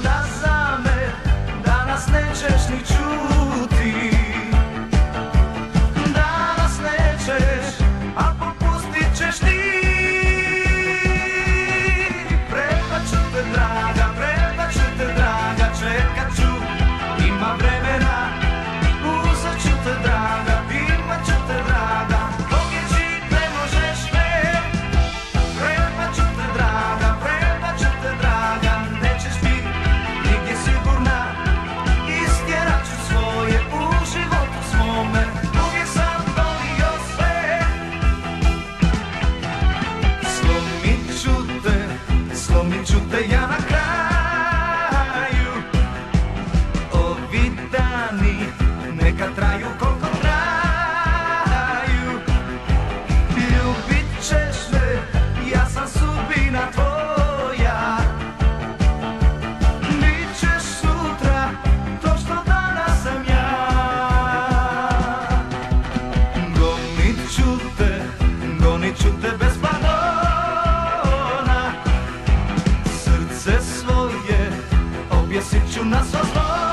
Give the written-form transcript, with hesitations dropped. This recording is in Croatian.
onda za me danas nećeš ni čuti. Danas nećeš, a popustit ćeš ti. Prebaću te draga, prebaću te draga, čekat ću, ima vremena. Uzet ću te draga, imat ću te draga, pobjeći ne možeš me. Prebaću te draga, prebaću te draga, nećeš biti nigdje sigurna. Istjerat ću svoje u životu svome, uvijek sam volio sve. Slomit ću te ja na kraju. Ovi dani neka traju koliko traju. Ljubit ćeš me, ja sam sudbina tvoja. Bit ćeš sutra to što danas sam ja. Gonit ću te bez balona. Srce svoje objesit ću na svo zlo.